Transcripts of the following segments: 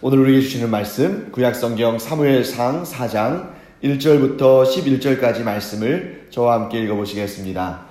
오늘 우리에게 주시는 말씀 구약성경 사무엘상 4장 1절부터 11절까지 말씀을 저와 함께 읽어보시겠습니다.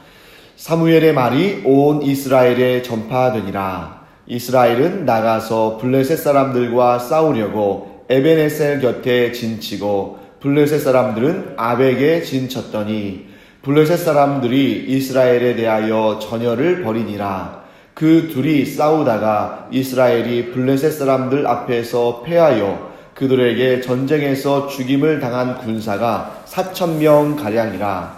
사무엘의 말이 온 이스라엘에 전파되니라. 이스라엘은 나가서 블레셋 사람들과 싸우려고 에벤에셀 곁에 진치고 블레셋 사람들은 아벡에 진쳤더니 블레셋 사람들이 이스라엘에 대하여 전열을 벌이니라. 그 둘이 싸우다가 이스라엘이 블레셋 사람들 앞에서 패하여 그들에게 전쟁에서 죽임을 당한 군사가 4,000명가량이라.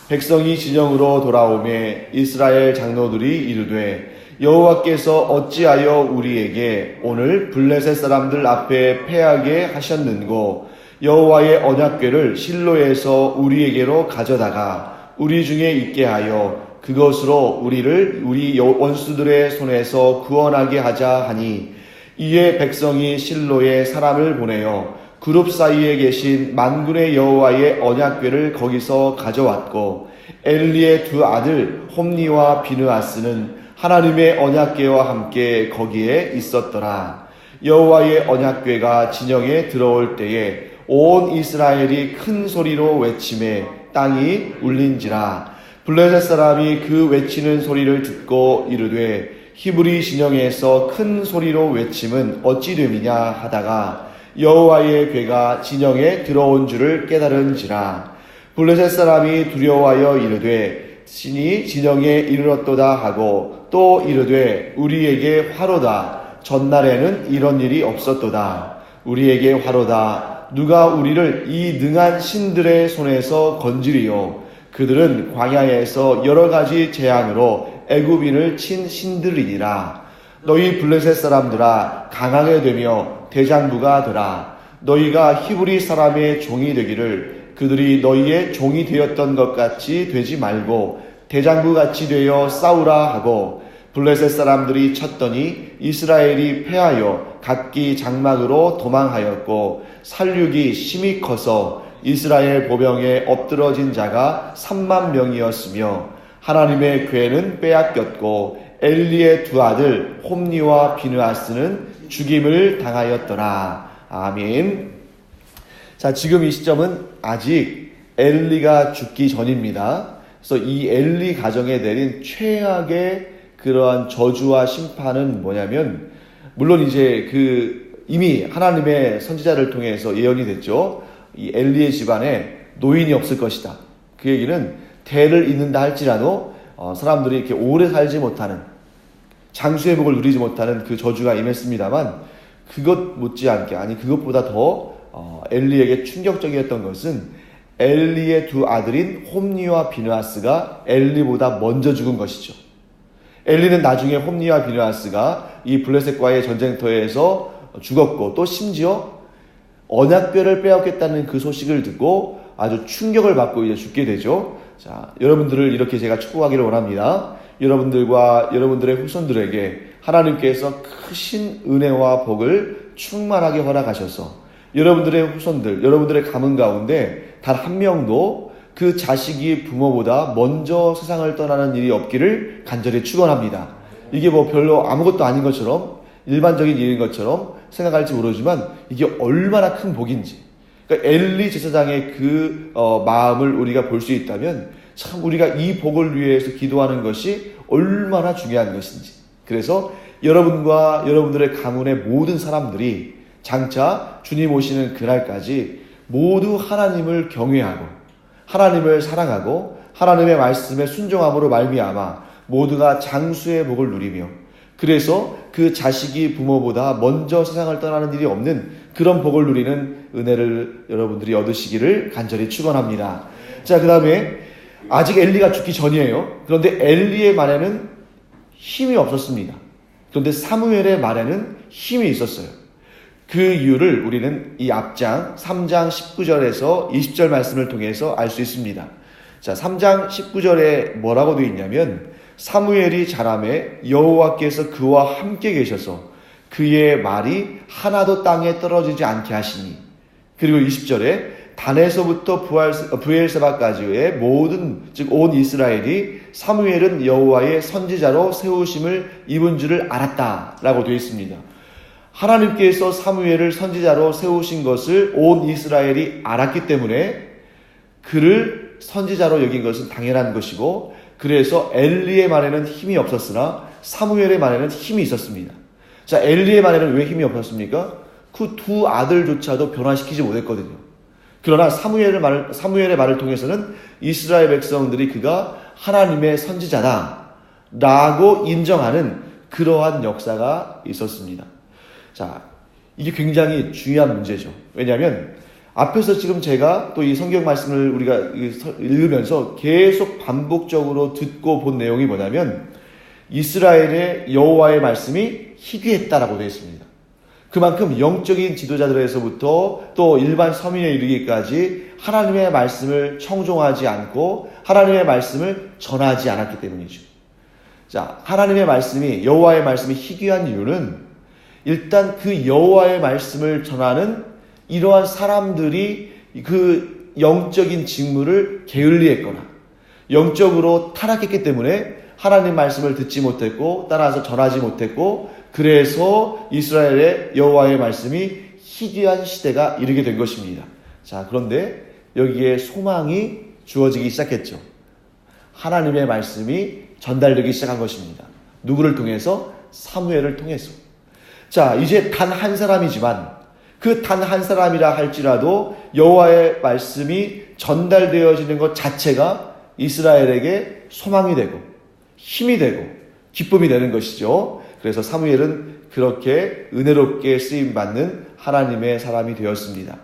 백성이 진영으로 돌아오매 이스라엘 장로들이 이르되 여호와께서 어찌하여 우리에게 오늘 블레셋 사람들 앞에 패하게 하셨는고 여호와의 언약궤를 실로에서 우리에게로 가져다가 우리 중에 있게 하여 그것으로 우리를 우리 원수들의 손에서 구원하게 하자 하니, 이에 백성이 실로에 사람을 보내어 그룹 사이에 계신 만군의 여호와의 언약궤를 거기서 가져왔고, 엘리의 두 아들 홈니와 비느하스는 하나님의 언약궤와 함께 거기에 있었더라. 여호와의 언약궤가 진영에 들어올 때에 온 이스라엘이 큰 소리로 외치매 땅이 울린지라. 블레셋 사람이 그 외치는 소리를 듣고 이르되 히브리 진영에서 큰 소리로 외침은 어찌 됨이냐 하다가 여호와의 궤가 진영에 들어온 줄을 깨달은지라. 블레셋 사람이 두려워하여 이르되 신이 진영에 이르렀도다 하고 또 이르되 우리에게 화로다. 전날에는 이런 일이 없었도다. 우리에게 화로다. 누가 우리를 이 능한 신들의 손에서 건지리요. 그들은 광야에서 여러 가지 재앙으로 애굽인을 친 신들이니라. 너희 블레셋 사람들아 강하게 되며 대장부가 되라. 너희가 히브리 사람의 종이 되기를 그들이 너희의 종이 되었던 것 같이 되지 말고 대장부같이 되어 싸우라 하고, 블레셋 사람들이 쳤더니 이스라엘이 패하여 각기 장막으로 도망하였고 살육이 심히 커서 이스라엘 보병에 엎드러진 자가 30,000명이었으며 하나님의 궤는 빼앗겼고 엘리의 두 아들 홈니와 비느하스는 죽임을 당하였더라. 아멘. 자, 지금 이 시점은 아직 엘리가 죽기 전입니다. 그래서 이 엘리 가정에 내린 최악의 그러한 저주와 심판은 뭐냐면, 물론 이제 이미 하나님의 선지자를 통해서 예언이 됐죠. 이 엘리의 집안에 노인이 없을 것이다. 그 얘기는 대를 잇는다 할지라도 사람들이 이렇게 오래 살지 못하는, 장수의 복을 누리지 못하는 그 저주가 임했습니다만, 그것 못지않게, 아니 그것보다 더 엘리에게 충격적이었던 것은 엘리의 두 아들인 홈니와 비느하스가 엘리보다 먼저 죽은 것이죠. 엘리는 나중에 홈니와 비느하스가 이 블레셋과의 전쟁터에서 죽었고, 또 심지어 언약궤를 빼앗겼다는 그 소식을 듣고 아주 충격을 받고 이제 죽게 되죠. 자, 여러분들을 이렇게 제가 축복하기를 원합니다. 여러분들과 여러분들의 후손들에게 하나님께서 크신 은혜와 복을 충만하게 허락하셔서 여러분들의 후손들, 여러분들의 가문 가운데 단 한 명도 그 자식이 부모보다 먼저 세상을 떠나는 일이 없기를 간절히 축원합니다. 이게 뭐 별로 아무것도 아닌 것처럼, 일반적인 일인 것처럼 생각할지 모르지만 이게 얼마나 큰 복인지, 그러니까 엘리 제사장의 그 마음을 우리가 볼 수 있다면 참 우리가 이 복을 위해서 기도하는 것이 얼마나 중요한 것인지. 그래서 여러분과 여러분들의 가문의 모든 사람들이 장차 주님 오시는 그날까지 모두 하나님을 경외하고 하나님을 사랑하고 하나님의 말씀에 순종함으로 말미암아 모두가 장수의 복을 누리며, 그래서 그 자식이 부모보다 먼저 세상을 떠나는 일이 없는 그런 복을 누리는 은혜를 여러분들이 얻으시기를 간절히 축원합니다. 자, 그 다음에 아직 엘리가 죽기 전이에요. 그런데 엘리의 말에는 힘이 없었습니다. 그런데 사무엘의 말에는 힘이 있었어요. 그 이유를 우리는 이 앞장 3장 19절에서 20절 말씀을 통해서 알 수 있습니다. 자, 3장 19절에 뭐라고 되어 있냐면, 사무엘이 자라매 여호와께서 그와 함께 계셔서 그의 말이 하나도 땅에 떨어지지 않게 하시니, 그리고 20절에 단에서부터 브엘세바까지의 모든, 즉 온 이스라엘이 사무엘은 여호와의 선지자로 세우심을 입은 줄을 알았다라고 되어 있습니다. 하나님께서 사무엘을 선지자로 세우신 것을 온 이스라엘이 알았기 때문에 그를 선지자로 여긴 것은 당연한 것이고, 그래서 엘리의 말에는 힘이 없었으나 사무엘의 말에는 힘이 있었습니다. 자, 엘리의 말에는 왜 힘이 없었습니까? 그 두 아들조차도 변화시키지 못했거든요. 그러나 사무엘의 말을 통해서는 이스라엘 백성들이 그가 하나님의 선지자다 라고 인정하는 그러한 역사가 있었습니다. 자, 이게 굉장히 중요한 문제죠. 왜냐하면 앞에서 지금 제가 또 이 성경 말씀을 우리가 읽으면서 계속 반복적으로 듣고 본 내용이 뭐냐면, 이스라엘의 여호와의 말씀이 희귀했다라고 되어 있습니다. 그만큼 영적인 지도자들에서부터 또 일반 서민에 이르기까지 하나님의 말씀을 청종하지 않고 하나님의 말씀을 전하지 않았기 때문이죠. 자, 하나님의 말씀이, 여호와의 말씀이 희귀한 이유는 일단 그 여호와의 말씀을 전하는 이러한 사람들이 그 영적인 직무를 게을리했거나 영적으로 타락했기 때문에 하나님 말씀을 듣지 못했고 따라서 전하지 못했고, 그래서 이스라엘의 여호와의 말씀이 희귀한 시대가 이르게 된 것입니다. 자, 그런데 여기에 소망이 주어지기 시작했죠. 하나님의 말씀이 전달되기 시작한 것입니다. 누구를 통해서? 사무엘을 통해서. 자, 이제 단 한 사람이지만 그 단 한 사람이라 할지라도 여호와의 말씀이 전달되어지는 것 자체가 이스라엘에게 소망이 되고 힘이 되고 기쁨이 되는 것이죠. 그래서 사무엘은 그렇게 은혜롭게 쓰임받는 하나님의 사람이 되었습니다.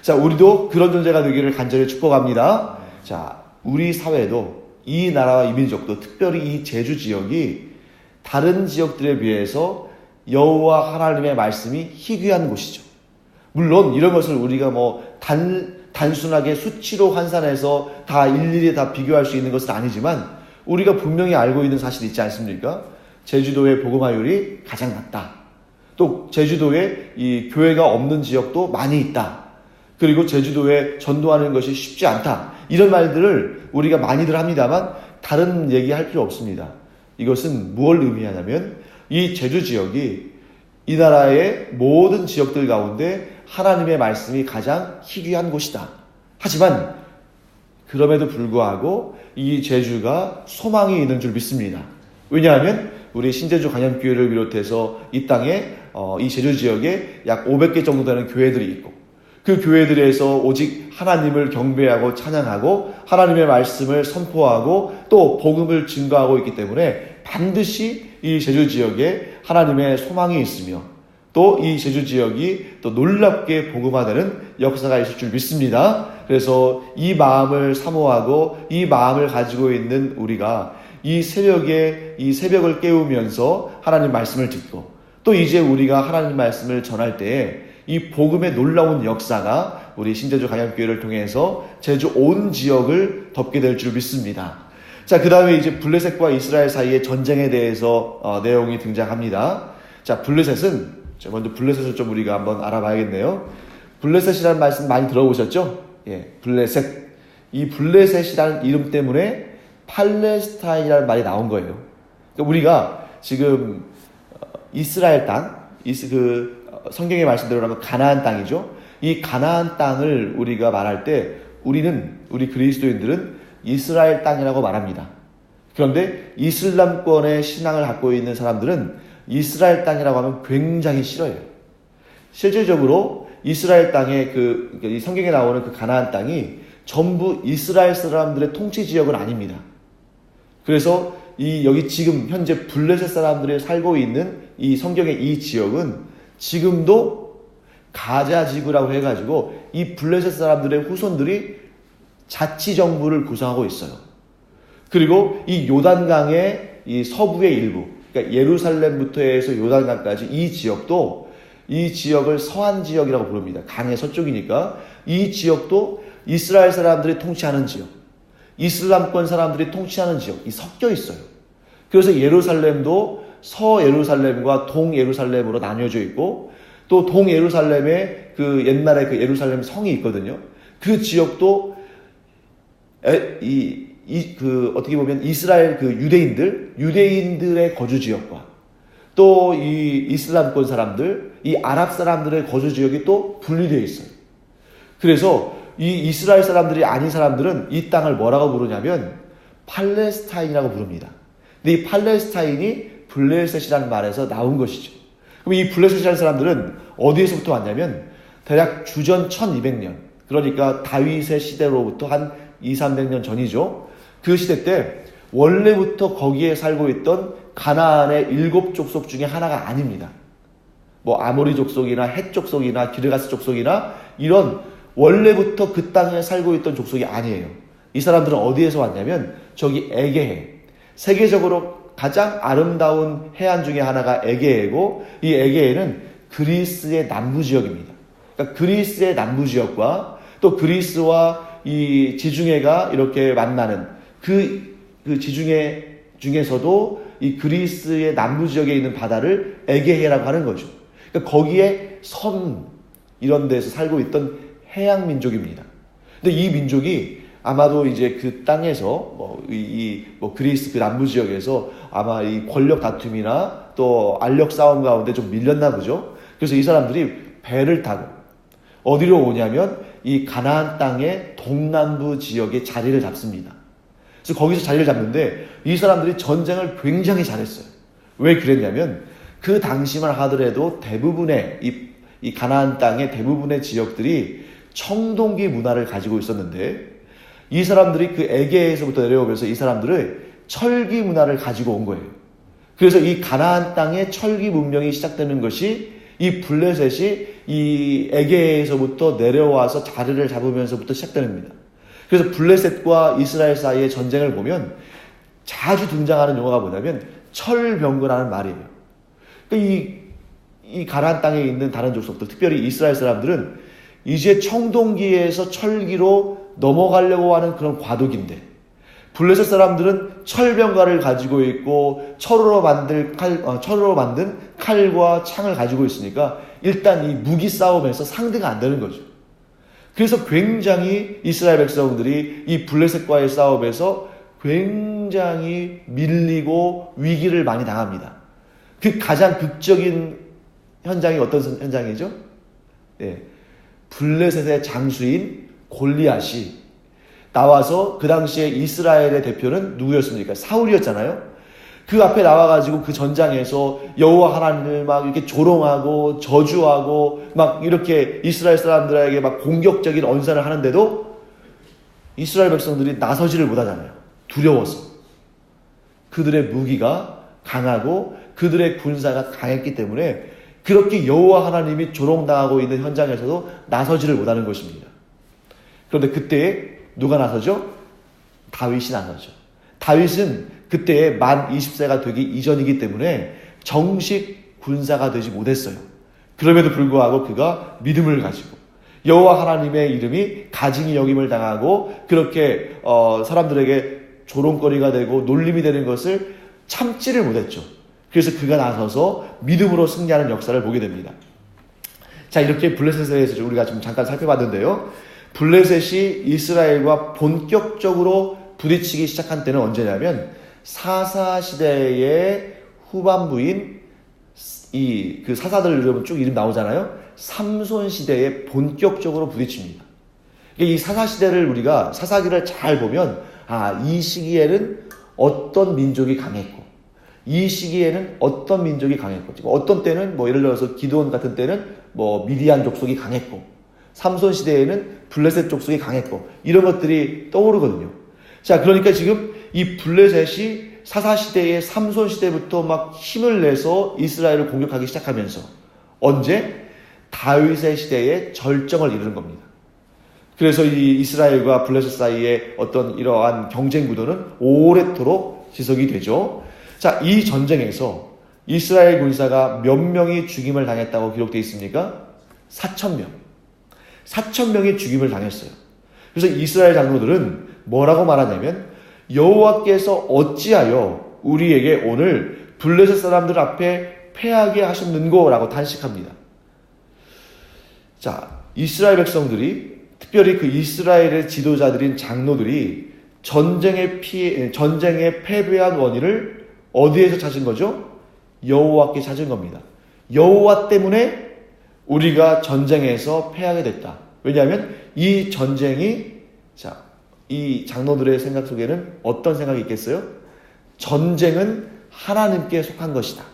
자, 우리도 그런 존재가 되기를 간절히 축복합니다. 자, 우리 사회도 이 나라와 이 민족도 특별히 이 제주 지역이 다른 지역들에 비해서 여호와 하나님의 말씀이 희귀한 곳이죠. 물론 이런 것을 우리가 단순하게 수치로 환산해서 다 일일이 다 비교할 수 있는 것은 아니지만 우리가 분명히 알고 있는 사실이 있지 않습니까? 제주도의 복음화율이 가장 낮다. 또 제주도에 이 교회가 없는 지역도 많이 있다. 그리고 제주도에 전도하는 것이 쉽지 않다. 이런 말들을 우리가 많이들 합니다만 다른 얘기할 필요 없습니다. 이것은 무엇을 의미하냐면 이 제주 지역이 이 나라의 모든 지역들 가운데 하나님의 말씀이 가장 희귀한 곳이다. 하지만 그럼에도 불구하고 이 제주가 소망이 있는 줄 믿습니다. 왜냐하면 우리 신제주 간염교회를 비롯해서 이 땅에 이 제주 지역에 약 500개 정도 되는 교회들이 있고, 그 교회들에서 오직 하나님을 경배하고 찬양하고 하나님의 말씀을 선포하고 또 복음을 증거하고 있기 때문에 반드시 이 제주 지역에 하나님의 소망이 있으며 또 이 제주 지역이 또 놀랍게 복음화되는 역사가 있을 줄 믿습니다. 그래서 이 마음을 사모하고 이 마음을 가지고 있는 우리가 이 새벽을 깨우면서 하나님 말씀을 듣고 또 이제 우리가 하나님 말씀을 전할 때에 이 복음의 놀라운 역사가 우리 신제주 간염교회를 통해서 제주 온 지역을 덮게 될 줄 믿습니다. 자, 그 다음에 이제 블레셋과 이스라엘 사이의 전쟁에 대해서 내용이 등장합니다. 자, 먼저 블레셋을 좀 우리가 한번 알아봐야겠네요. 블레셋이라는 말씀 많이 들어보셨죠? 예, 블레셋. 이 블레셋이라는 이름 때문에 팔레스타인이라는 말이 나온 거예요. 그러니까 우리가 지금 이스라엘 땅, 성경의 말씀대로라면 가나안 땅이죠. 이 가나안 땅을 우리가 말할 때 우리 그리스도인들은 이스라엘 땅이라고 말합니다. 그런데 이슬람권의 신앙을 갖고 있는 사람들은 이스라엘 땅이라고 하면 굉장히 싫어해요. 실질적으로 이스라엘 땅의 이 성경에 나오는 그 가나안 땅이 전부 이스라엘 사람들의 통치 지역은 아닙니다. 그래서 여기 지금 현재 블레셋 사람들이 살고 있는 이 성경의 이 지역은 지금도 가자 지구라고 해가지고 이 블레셋 사람들의 후손들이 자치정부를 구성하고 있어요. 그리고 이 요단강의 이 서부의 일부, 그러니까 예루살렘부터 해서 요단강까지 이 지역을 서한 지역이라고 부릅니다. 강의 서쪽이니까 이 지역도 이스라엘 사람들이 통치하는 지역, 이슬람권 사람들이 통치하는 지역이 섞여 있어요. 그래서 예루살렘도 서예루살렘과 동예루살렘으로 나뉘어져 있고 또 동예루살렘에 옛날에 그 예루살렘 성이 있거든요. 그 지역도 어떻게 보면 이스라엘 유대인들의 거주 지역과 또 이 이슬람권 사람들, 이 아랍 사람들의 거주 지역이 또 분리되어 있어요. 그래서 이 이스라엘 사람들이 아닌 사람들은 이 땅을 뭐라고 부르냐면 팔레스타인이라고 부릅니다. 근데 이 팔레스타인이 블레셋이라는 말에서 나온 것이죠. 그럼 이 블레셋이라는 사람들은 어디에서부터 왔냐면 대략 주전 1200년, 그러니까 다윗의 시대로부터 한 200~300년 전이죠. 그 시대 때 원래부터 거기에 살고 있던 가나안의 7족속 중에 하나가 아닙니다. 뭐 아모리 족속이나 헷 족속이나 기르가스 족속이나 이런 원래부터 그 땅에 살고 있던 족속이 아니에요. 이 사람들은 어디에서 왔냐면 저기 에게해, 세계적으로 가장 아름다운 해안 중에 하나가 에게해고, 이 에게해는 그리스의 남부 지역입니다. 그러니까 그리스의 남부 지역과 또 그리스와 이 지중해가 이렇게 만나는 그 지중해 중에서도 이 그리스의 남부 지역에 있는 바다를 에게해라고 하는 거죠. 그러니까 거기에 섬 이런 데서 살고 있던 해양 민족입니다. 근데 이 민족이 아마도 이제 그 땅에서 그리스 그 남부 지역에서 아마 이 권력 다툼이나 또 알력 싸움 가운데 좀 밀렸나 보죠. 그래서 이 사람들이 배를 타고 어디로 오냐면 이 가나안 땅의 동남부 지역에 자리를 잡습니다. 그래서 거기서 자리를 잡는데 이 사람들이 전쟁을 굉장히 잘했어요. 왜 그랬냐면 그 당시만 하더라도 대부분의 이 가나안 땅의 대부분의 지역들이 청동기 문화를 가지고 있었는데 이 사람들이 그 에게에서부터 내려오면서 이 사람들을 철기 문화를 가지고 온 거예요. 그래서 이 가나안 땅의 철기 문명이 시작되는 것이 이 블레셋이 이 에게에서부터 내려와서 자리를 잡으면서부터 시작됩니다. 그래서 블레셋과 이스라엘 사이의 전쟁을 보면 자주 등장하는 용어가 뭐냐면 철병거라는 말이에요. 그러니까 이 가나안 땅에 있는 다른 족속들, 특별히 이스라엘 사람들은 이제 청동기에서 철기로 넘어가려고 하는 그런 과도기인데 블레셋 사람들은 철병가를 가지고 있고 철으로 만든 칼과 창을 가지고 있으니까 일단 이 무기 싸움에서 상대가 안 되는 거죠. 그래서 굉장히 이스라엘 백성들이 이 블레셋과의 싸움에서 굉장히 밀리고 위기를 많이 당합니다. 그 가장 극적인 현장이 어떤 현장이죠? 네. 블레셋의 장수인 골리앗이 나와서 그 당시에 이스라엘의 대표는 누구였습니까? 사울이었잖아요. 그 앞에 나와가지고 그 전장에서 여호와 하나님을 막 이렇게 조롱하고 저주하고 막 이렇게 이스라엘 사람들에게 막 공격적인 언사를 하는데도 이스라엘 백성들이 나서지를 못하잖아요. 두려워서. 그들의 무기가 강하고 그들의 군사가 강했기 때문에 그렇게 여호와 하나님이 조롱당하고 있는 현장에서도 나서지를 못하는 것입니다. 그런데 그때 누가 나서죠? 다윗이 나서죠. 다윗은 그때 만 20세가 되기 이전이기 때문에 정식 군사가 되지 못했어요. 그럼에도 불구하고 그가 믿음을 가지고 여호와 하나님의 이름이 가증히 여김을 당하고 그렇게 사람들에게 조롱거리가 되고 놀림이 되는 것을 참지를 못했죠. 그래서 그가 나서서 믿음으로 승리하는 역사를 보게 됩니다. 자, 이렇게 블레셋에 대해서 우리가 좀 잠깐 살펴봤는데요. 블레셋이 이스라엘과 본격적으로 부딪히기 시작한 때는 언제냐면 사사시대의 후반부인 그 사사들 여러분 쭉 이름 나오잖아요. 삼손시대에 본격적으로 부딪힙니다. 이 사사시대를 우리가 사사기를 잘 보면 이 시기에는 어떤 민족이 강했고 이 시기에는 어떤 민족이 강했고 어떤 때는 예를 들어서 기드온 같은 때는 미디안 족속이 강했고 삼손 시대에는 블레셋 족속이 강했고 이런 것들이 떠오르거든요. 자, 그러니까 지금 이 블레셋이 사사시대의 삼손 시대부터 막 힘을 내서 이스라엘을 공격하기 시작하면서 언제? 다윗의 시대에 절정을 이루는 겁니다. 그래서 이 이스라엘과 블레셋 사이의 어떤 이러한 경쟁 구도는 오래도록 지속이 되죠. 자, 이 전쟁에서 이스라엘 군사가 몇 명이 죽임을 당했다고 기록되어 있습니까? 4,000명. 4,000명이 죽임을 당했어요. 그래서 이스라엘 장로들은 뭐라고 말하냐면 여호와께서 어찌하여 우리에게 오늘 블레셋 사람들 앞에 패하게 하셨는고라고 탄식합니다. 자, 이스라엘 백성들이 특별히 그 이스라엘의 지도자들인 장로들이 전쟁에 패배한 원인을 어디에서 찾은 거죠? 여호와께 찾은 겁니다. 여호와 때문에 우리가 전쟁에서 패하게 됐다. 왜냐하면 이 전쟁이, 이 장로들의 생각 속에는 어떤 생각이 있겠어요? 전쟁은 하나님께 속한 것이다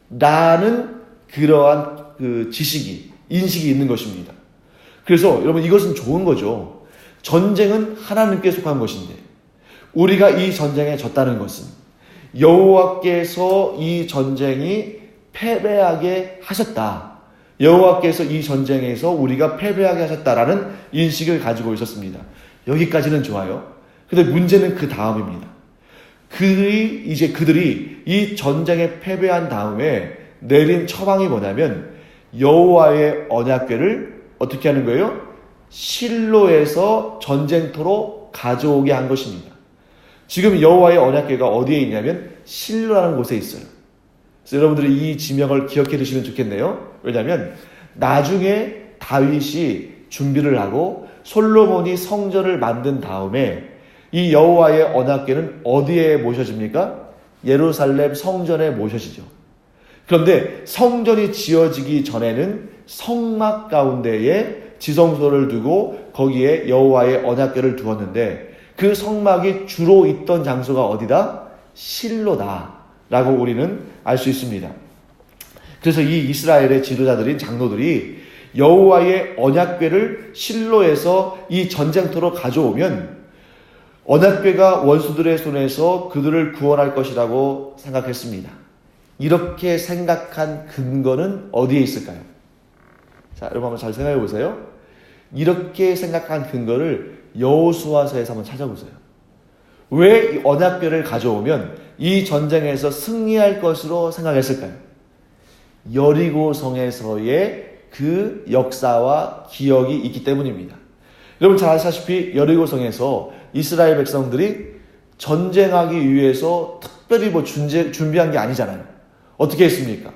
라는 그러한 그 지식이, 인식이 있는 것입니다. 그래서 여러분, 이것은 좋은 거죠. 전쟁은 하나님께 속한 것인데 우리가 이 전쟁에 졌다는 것은 여호와께서 이 전쟁이 패배하게 하셨다, 여호와께서 이 전쟁에서 우리가 패배하게 하셨다라는 인식을 가지고 있었습니다. 여기까지는 좋아요. 근데 문제는 그 다음입니다. 그들이 이 전쟁에 패배한 다음에 내린 처방이 뭐냐면 여호와의 언약궤를 어떻게 하는 거예요? 실로에서 전쟁터로 가져오게 한 것입니다. 지금 여호와의 언약궤가 어디에 있냐면 실로라는 곳에 있어요. 그래서 여러분들이 이 지명을 기억해 두시면 좋겠네요. 왜냐하면 나중에 다윗이 준비를 하고 솔로몬이 성전을 만든 다음에 이 여호와의 언약궤는 어디에 모셔집니까? 예루살렘 성전에 모셔지죠. 그런데 성전이 지어지기 전에는 성막 가운데에 지성소를 두고 거기에 여호와의 언약궤를 두었는데 그 성막이 주로 있던 장소가 어디다? 실로다 라고 우리는 알 수 있습니다. 그래서 이 이스라엘의 지도자들인 장로들이 여호와의 언약궤를 실로에서 이 전쟁터로 가져오면 언약궤가 원수들의 손에서 그들을 구원할 것이라고 생각했습니다. 이렇게 생각한 근거는 어디에 있을까요? 자, 여러분 한번 잘 생각해 보세요. 이렇게 생각한 근거를 여호수아서에서 한번 찾아보세요. 왜 언약궤를 가져오면 이 전쟁에서 승리할 것으로 생각했을까요? 여리고성에서의 그 역사와 기억이 있기 때문입니다. 여러분 잘 아시다시피 여리고성에서 이스라엘 백성들이 전쟁하기 위해서 특별히 준비한 게 아니잖아요. 어떻게 했습니까?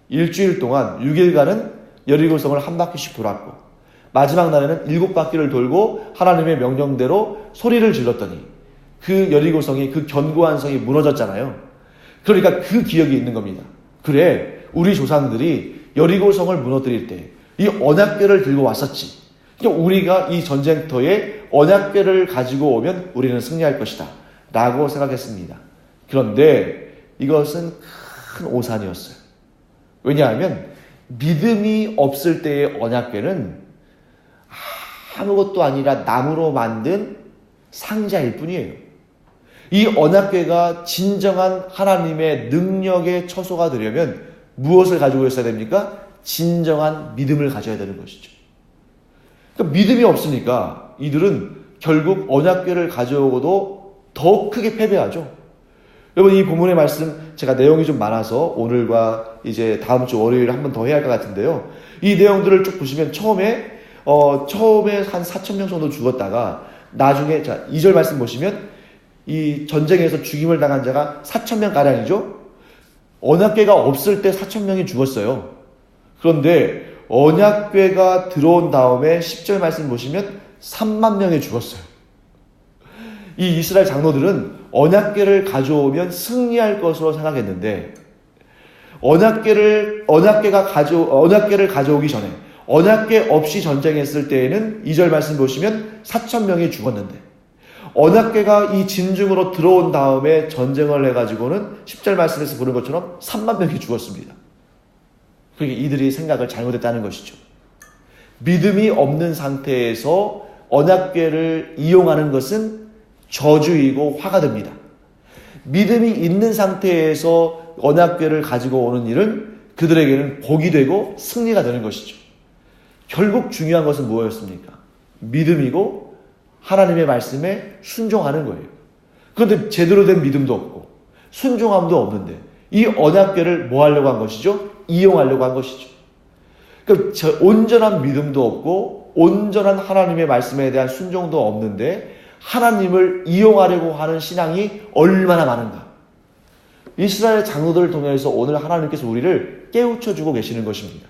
일주일 동안 6일간은 여리고성을 한 바퀴씩 돌았고 마지막 날에는 7바퀴를 돌고 하나님의 명령대로 소리를 질렀더니 그 여리고성이, 그 견고한 성이 무너졌잖아요. 그러니까 그 기억이 있는 겁니다. 그래, 우리 조상들이 여리고성을 무너뜨릴 때 이 언약궤를 들고 왔었지. 그러니까 우리가 이 전쟁터에 언약궤를 가지고 오면 우리는 승리할 것이다 라고 생각했습니다. 그런데 이것은 큰 오산이었어요. 왜냐하면 믿음이 없을 때의 언약궤는 아무것도 아니라 나무로 만든 상자일 뿐이에요. 이 언약궤가 진정한 하나님의 능력의 처소가 되려면 무엇을 가지고 있어야 됩니까? 진정한 믿음을 가져야 되는 것이죠. 그러니까 믿음이 없으니까 이들은 결국 언약궤를 가져오고도 더 크게 패배하죠. 여러분, 이 본문의 말씀, 제가 내용이 좀 많아서 오늘과 이제 다음 주 월요일에 한 번 더 해야 할 것 같은데요. 이 내용들을 쭉 보시면 처음에 한 4,000명 정도 죽었다가 나중에, 자, 2절 말씀 보시면 이 전쟁에서 죽임을 당한 자가 4,000명 가량이죠. 언약궤가 없을 때 4,000명이 죽었어요. 그런데 언약궤가 들어온 다음에 10절 말씀 보시면 3만 명이 죽었어요. 이 이스라엘 장로들은 언약궤를 가져오면 승리할 것으로 생각했는데 언약궤를 가져오기 전에 언약궤 없이 전쟁했을 때에는 2절 말씀 보시면 4,000명이 죽었는데 언약궤가 이 진중으로 들어온 다음에 전쟁을 해가지고는 10절 말씀에서 보는 것처럼 3만 명이 죽었습니다. 그러니까 이들이 생각을 잘못했다는 것이죠. 믿음이 없는 상태에서 언약궤를 이용하는 것은 저주이고 화가 됩니다. 믿음이 있는 상태에서 언약궤를 가지고 오는 일은 그들에게는 복이 되고 승리가 되는 것이죠. 결국 중요한 것은 무엇이었습니까? 믿음이고 하나님의 말씀에 순종하는 거예요. 그런데 제대로 된 믿음도 없고 순종함도 없는데 이 언약궤를 뭐 하려고 한 것이죠? 이용하려고 한 것이죠. 그러니까 온전한 믿음도 없고 온전한 하나님의 말씀에 대한 순종도 없는데 하나님을 이용하려고 하는 신앙이 얼마나 많은가. 이스라엘 장로들을 통해서 오늘 하나님께서 우리를 깨우쳐주고 계시는 것입니다.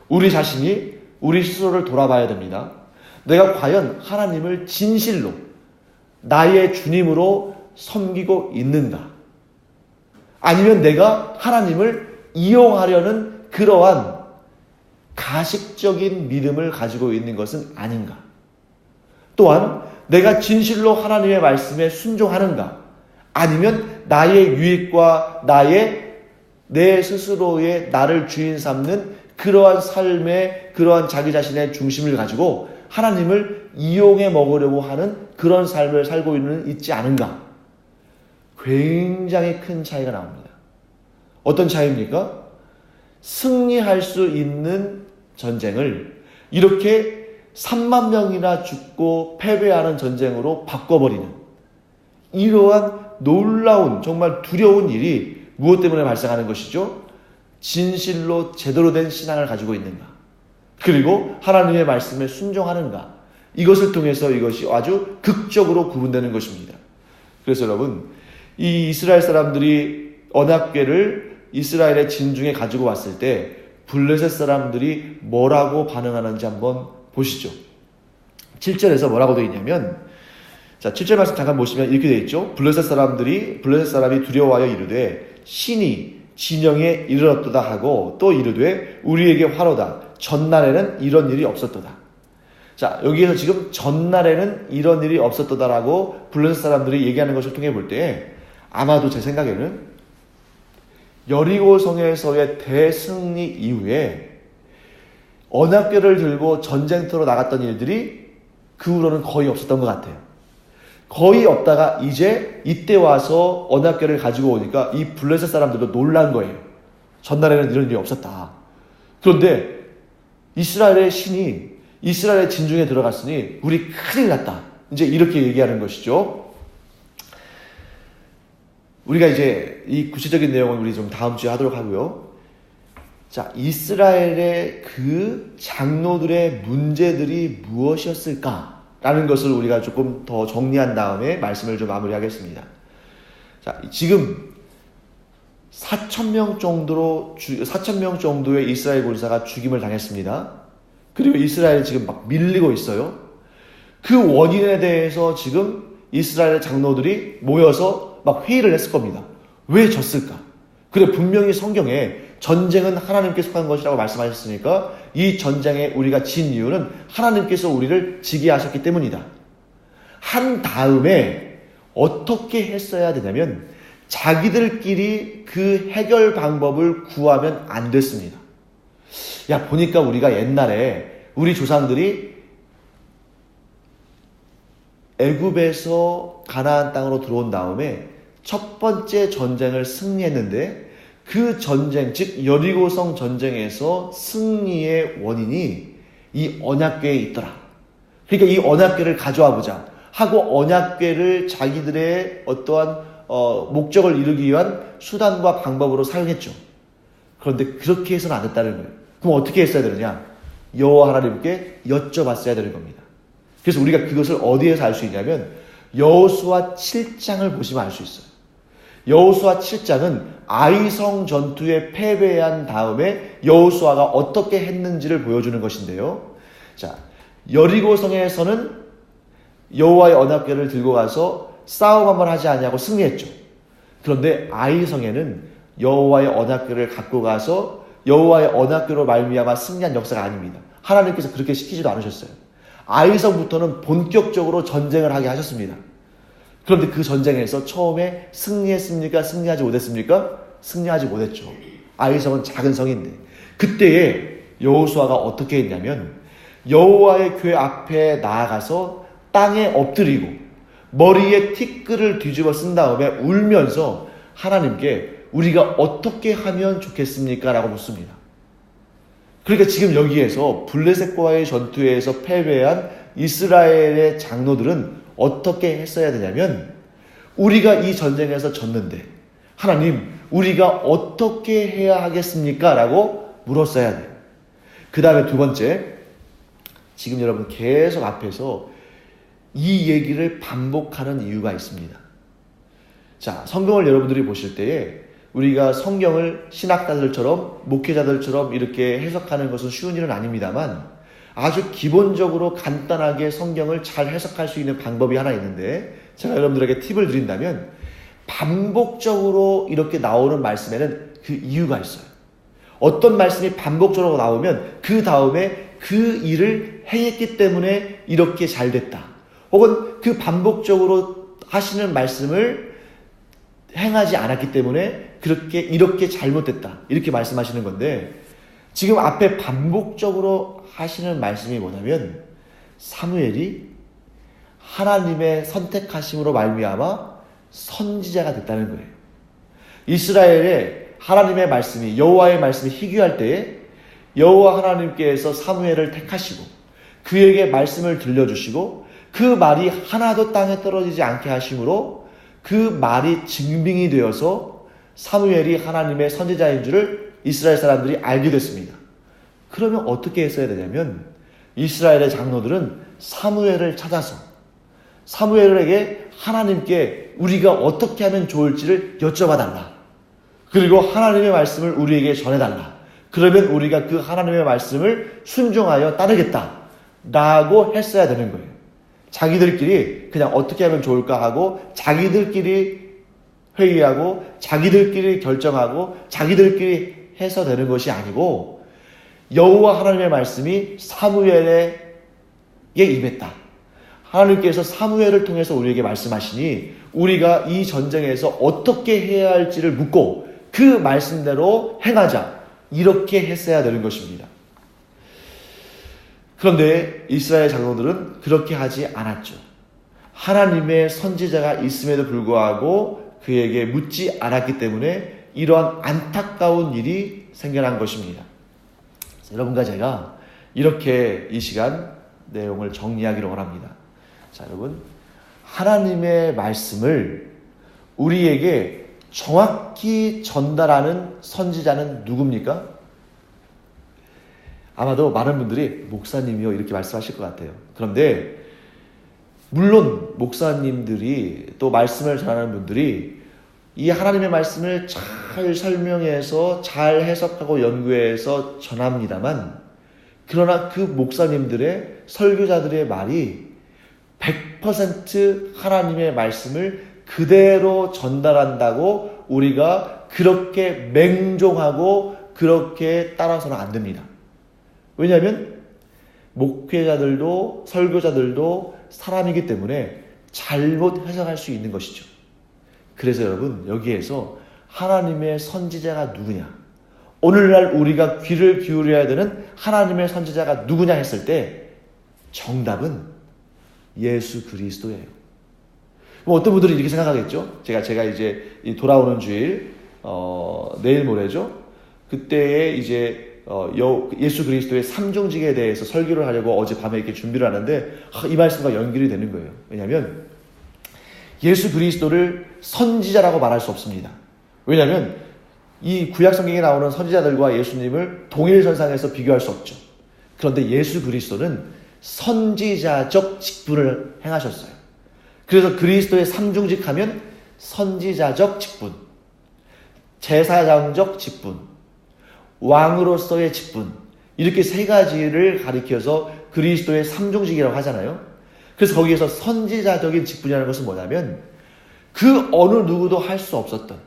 우리 자신이 우리 스스로를 돌아봐야 됩니다. 내가 과연 하나님을 진실로 나의 주님으로 섬기고 있는가? 아니면 내가 하나님을 이용하려는 그러한 가식적인 믿음을 가지고 있는 것은 아닌가? 또한 내가 진실로 하나님의 말씀에 순종하는가? 아니면 나의 유익과 내 스스로의 나를 주인 삼는 그러한 삶의 그러한 자기 자신의 중심을 가지고 하나님을 이용해 먹으려고 하는 그런 삶을 살고 있지 않은가? 굉장히 큰 차이가 나옵니다. 어떤 차이입니까? 승리할 수 있는 전쟁을 이렇게 3만 명이나 죽고 패배하는 전쟁으로 바꿔버리는 이러한 놀라운 정말 두려운 일이 무엇 때문에 발생하는 것이죠? 진실로 제대로 된 신앙을 가지고 있는가? 그리고 하나님의 말씀에 순종하는가? 이것을 통해서 이것이 아주 극적으로 구분되는 것입니다. 그래서 여러분, 이 이스라엘 사람들이 언약궤를 이스라엘의 진중에 가지고 왔을 때 블레셋 사람들이 뭐라고 반응하는지 한번 보시죠. 7절에서 뭐라고 되어 있냐면, 자, 7절 말씀 잠깐 보시면 이렇게 되어 있죠. 블레셋 사람이 두려워하여 이르되 신이 진영에 이르렀도다 하고 또 이르되 우리에게 화로다. 전날에는 이런 일이 없었도다. 자, 여기에서 지금 전날에는 이런 일이 없었도다라고 블레셋 사람들이 얘기하는 것을 통해 볼 때 아마도 제 생각에는 여리고성에서의 대승리 이후에 언약궤를 들고 전쟁터로 나갔던 일들이 그 후로는 거의 없었던 것 같아요. 거의 없다가 이제 이때 와서 언약궤를 가지고 오니까 이 블레셋 사람들도 놀란 거예요. 전날에는 이런 일이 없었다. 그런데 이스라엘의 신이 이스라엘의 진중에 들어갔으니 우리 큰일 났다. 이제 이렇게 얘기하는 것이죠. 우리가 이제 이 구체적인 내용은 우리 좀 다음 주에 하도록 하고요. 자, 이스라엘의 그 장로들의 문제들이 무엇이었을까라는 것을 우리가 조금 더 정리한 다음에 말씀을 좀 마무리하겠습니다. 자, 지금 4,000명 정도의 이스라엘 군사가 죽임을 당했습니다. 그리고 이스라엘이 지금 막 밀리고 있어요. 그 원인에 대해서 지금 이스라엘 장로들이 모여서 막 회의를 했을 겁니다. 왜 졌을까? 그래, 분명히 성경에 전쟁은 하나님께 속한 것이라고 말씀하셨으니까 이 전쟁에 우리가 진 이유는 하나님께서 우리를 지게 하셨기 때문이다. 한 다음에 어떻게 했어야 되냐면 자기들끼리 그 해결 방법을 구하면 안 됐습니다. 야, 보니까 우리가 옛날에 우리 조상들이 애굽에서 가나안 땅으로 들어온 다음에 첫 번째 전쟁을 승리했는데 그 전쟁, 즉 여리고성 전쟁에서 승리의 원인이 이 언약궤에 있더라. 그러니까 이 언약궤를 가져와 보자 하고 언약궤를 자기들의 어떠한 목적을 이루기 위한 수단과 방법으로 사용했죠. 그런데 그렇게 해서는 안 됐다는 거예요. 그럼 어떻게 했어야 되느냐? 여호와 하나님께 여쭤봤어야 되는 겁니다. 그래서 우리가 그것을 어디에서 알 수 있냐면 여호수아 7장을 보시면 알 수 있어요. 여호수아 7장은 아이성 전투에 패배한 다음에 여호수아가 어떻게 했는지를 보여주는 것인데요. 자, 여리고성에서는 여호와의 언약궤를 들고 가서 싸움 한번 하지 않냐고 승리했죠. 그런데 아이성에는 여호와의 언약궤를 갖고 가서 여호와의 언약궤로 말미암아 승리한 역사가 아닙니다. 하나님께서 그렇게 시키지도 않으셨어요. 아이성부터는 본격적으로 전쟁을 하게 하셨습니다. 그런데 그 전쟁에서 처음에 승리했습니까? 승리하지 못했습니까? 승리하지 못했죠. 아이성은 작은 성인데 그때에 여호수아가 어떻게 했냐면 여호와의 궤 앞에 나아가서 땅에 엎드리고 머리에 티끌을 뒤집어 쓴 다음에 울면서 하나님께 우리가 어떻게 하면 좋겠습니까? 라고 묻습니다. 그러니까 지금 여기에서 블레셋과의 전투에서 패배한 이스라엘의 장로들은 어떻게 했어야 되냐면 우리가 이 전쟁에서 졌는데 하나님 우리가 어떻게 해야 하겠습니까? 라고 물었어야 돼요. 그 다음에 두 번째, 지금 여러분 계속 앞에서 이 얘기를 반복하는 이유가 있습니다. 자, 성경을 여러분들이 보실 때에 우리가 성경을 신학자들처럼 목회자들처럼 이렇게 해석하는 것은 쉬운 일은 아닙니다만 아주 기본적으로 간단하게 성경을 잘 해석할 수 있는 방법이 하나 있는데 제가 여러분들에게 팁을 드린다면 반복적으로 이렇게 나오는 말씀에는 그 이유가 있어요. 어떤 말씀이 반복적으로 나오면 그 다음에 그 일을 행했기 때문에 이렇게 잘 됐다. 혹은 그 반복적으로 하시는 말씀을 행하지 않았기 때문에 이렇게 잘못됐다. 이렇게 말씀하시는 건데, 지금 앞에 반복적으로 하시는 말씀이 뭐냐면 사무엘이 하나님의 선택하심으로 말미암아 선지자가 됐다는 거예요. 이스라엘에 하나님의 말씀이, 여호와의 말씀이 희귀할 때에 여호와 하나님께서 사무엘을 택하시고 그에게 말씀을 들려주시고 그 말이 하나도 땅에 떨어지지 않게 하심으로 그 말이 증빙이 되어서 사무엘이 하나님의 선지자인 줄을 이스라엘 사람들이 알게 됐습니다. 그러면 어떻게 했어야 되냐면 이스라엘의 장로들은 사무엘을 찾아서 사무엘에게 하나님께 우리가 어떻게 하면 좋을지를 여쭤봐달라. 그리고 하나님의 말씀을 우리에게 전해달라. 그러면 우리가 그 하나님의 말씀을 순종하여 따르겠다 라고 했어야 되는 거예요. 자기들끼리 그냥 어떻게 하면 좋을까 하고 자기들끼리 회의하고 자기들끼리 결정하고 자기들끼리 해서 되는 것이 아니고 여호와 하나님의 말씀이 사무엘에게 임했다. 하나님께서 사무엘을 통해서 우리에게 말씀하시니 우리가 이 전쟁에서 어떻게 해야 할지를 묻고 그 말씀대로 행하자. 이렇게 했어야 되는 것입니다. 그런데 이스라엘 장로들은 그렇게 하지 않았죠. 하나님의 선지자가 있음에도 불구하고 그에게 묻지 않았기 때문에 이러한 안타까운 일이 생겨난 것입니다. 여러분과 제가 이렇게 이 시간 내용을 정리하기를 원합니다. 자, 여러분, 하나님의 말씀을 우리에게 정확히 전달하는 선지자는 누굽니까? 아마도 많은 분들이 목사님이요 이렇게 말씀하실 것 같아요. 그런데 물론 목사님들이 또 말씀을 전하는 분들이 이 하나님의 말씀을 잘 설명해서 잘 해석하고 연구해서 전합니다만, 그러나 그 목사님들의 설교자들의 말이 100% 하나님의 말씀을 그대로 전달한다고 우리가 그렇게 맹종하고 그렇게 따라서는 안 됩니다. 왜냐하면 목회자들도 설교자들도 사람이기 때문에 잘못 해석할 수 있는 것이죠. 그래서 여러분, 여기에서 하나님의 선지자가 누구냐, 오늘날 우리가 귀를 기울여야 되는 하나님의 선지자가 누구냐 했을 때 정답은 예수 그리스도예요. 어떤 분들은 이렇게 생각하겠죠. 제가 이제 돌아오는 주일 내일 모레죠. 그때에 이제 예수 그리스도의 삼중직에 대해서 설교를 하려고 어젯밤에 이렇게 준비를 하는데 이 말씀과 연결이 되는 거예요. 왜냐하면 예수 그리스도를 선지자라고 말할 수 없습니다. 왜냐하면 이 구약 성경에 나오는 선지자들과 예수님을 동일선상에서 비교할 수 없죠. 그런데 예수 그리스도는 선지자적 직분을 행하셨어요. 그래서 그리스도의 삼중직 하면 선지자적 직분, 제사장적 직분, 왕으로서의 직분, 이렇게 세 가지를 가리켜서 그리스도의 삼중직이라고 하잖아요. 그래서 거기에서 선지자적인 직분이라는 것은 뭐냐면 그 어느 누구도 할 수 없었던,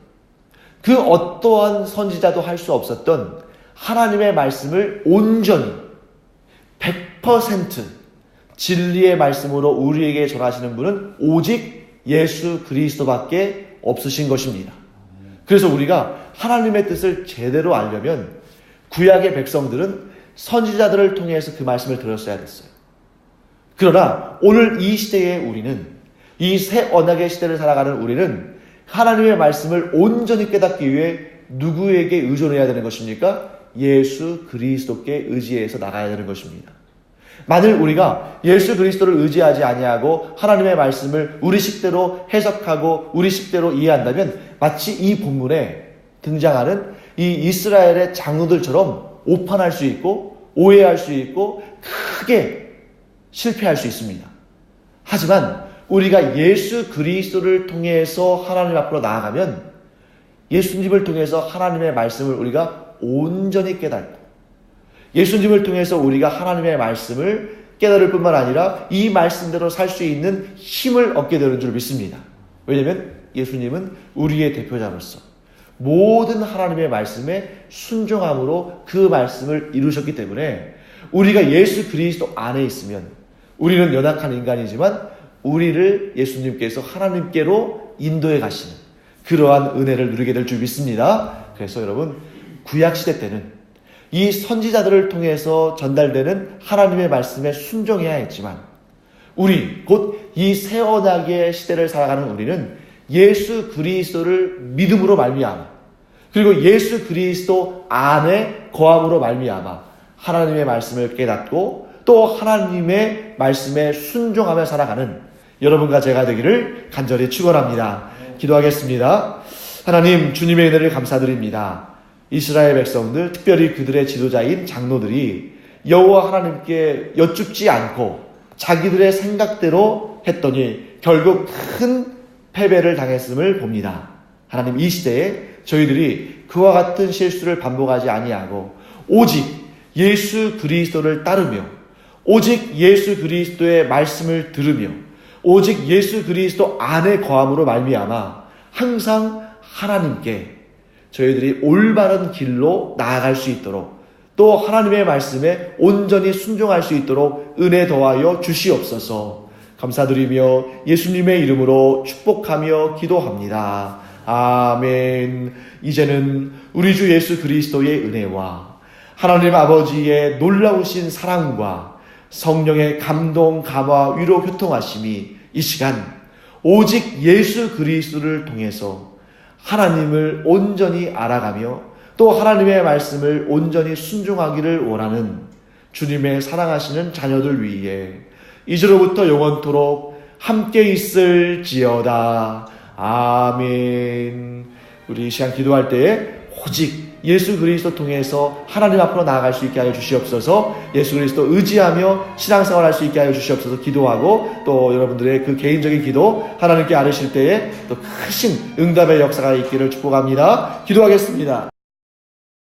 그 어떠한 선지자도 할 수 없었던 하나님의 말씀을 온전히 100% 진리의 말씀으로 우리에게 전하시는 분은 오직 예수 그리스도밖에 없으신 것입니다. 그래서 우리가 하나님의 뜻을 제대로 알려면 구약의 백성들은 선지자들을 통해서 그 말씀을 들었어야 됐어요. 그러나 오늘 이 시대에 우리는, 이 새 언약의 시대를 살아가는 우리는 하나님의 말씀을 온전히 깨닫기 위해 누구에게 의존해야 되는 것입니까? 예수 그리스도께 의지해서 나가야 되는 것입니다. 만일 우리가 예수 그리스도를 의지하지 아니하고 하나님의 말씀을 우리식대로 해석하고 우리식대로 이해한다면 마치 이 본문에 등장하는 이 이스라엘의 장로들처럼 오판할 수 있고 오해할 수 있고 크게 실패할 수 있습니다. 하지만 우리가 예수 그리스도를 통해서 하나님 앞으로 나아가면 예수님을 통해서 하나님의 말씀을 우리가 온전히 깨닫고 예수님을 통해서 우리가 하나님의 말씀을 깨달을 뿐만 아니라 이 말씀대로 살 수 있는 힘을 얻게 되는 줄 믿습니다. 왜냐하면 예수님은 우리의 대표자로서 모든 하나님의 말씀에 순종함으로 그 말씀을 이루셨기 때문에 우리가 예수 그리스도 안에 있으면 우리는 연약한 인간이지만 우리를 예수님께서 하나님께로 인도해 가시는 그러한 은혜를 누리게 될 줄 믿습니다. 그래서 여러분, 구약시대 때는 이 선지자들을 통해서 전달되는 하나님의 말씀에 순종해야 했지만 우리 곧 이 새 언약의 시대를 살아가는 우리는 예수 그리스도를 믿음으로 말미암아 그리고 예수 그리스도 안에 거함으로 말미암아 하나님의 말씀을 깨닫고 또 하나님의 말씀에 순종하며 살아가는 여러분과 제가 되기를 간절히 축원합니다. 기도하겠습니다. 하나님, 주님의 은혜를 감사드립니다. 이스라엘 백성들, 특별히 그들의 지도자인 장로들이 여호와 하나님께 여쭙지 않고 자기들의 생각대로 했더니 결국 큰 패배를 당했음을 봅니다. 하나님, 이 시대에 저희들이 그와 같은 실수를 반복하지 아니하고 오직 예수 그리스도를 따르며 오직 예수 그리스도의 말씀을 들으며 오직 예수 그리스도 안에 거함으로 말미암아 항상 하나님께 저희들이 올바른 길로 나아갈 수 있도록 또 하나님의 말씀에 온전히 순종할 수 있도록 은혜 더하여 주시옵소서. 감사드리며 예수님의 이름으로 축복하며 기도합니다. 아멘. 이제는 우리 주 예수 그리스도의 은혜와 하나님 아버지의 놀라우신 사랑과 성령의 감동, 감화, 위로, 교통하심이 이 시간 오직 예수 그리스도를 통해서 하나님을 온전히 알아가며 또 하나님의 말씀을 온전히 순종하기를 원하는 주님의 사랑하시는 자녀들 위에 이제로부터 영원토록 함께 있을지어다. 아멘. 우리 이 시간 기도할 때에 오직 예수 그리스도 통해서 하나님 앞으로 나아갈 수 있게 하여 주시옵소서. 예수 그리스도 의지하며 신앙생활 할 수 있게 하여 주시옵소서. 기도하고 또 여러분들의 그 개인적인 기도 하나님께 아뢰실 때에 또 크신 응답의 역사가 있기를 축복합니다. 기도하겠습니다.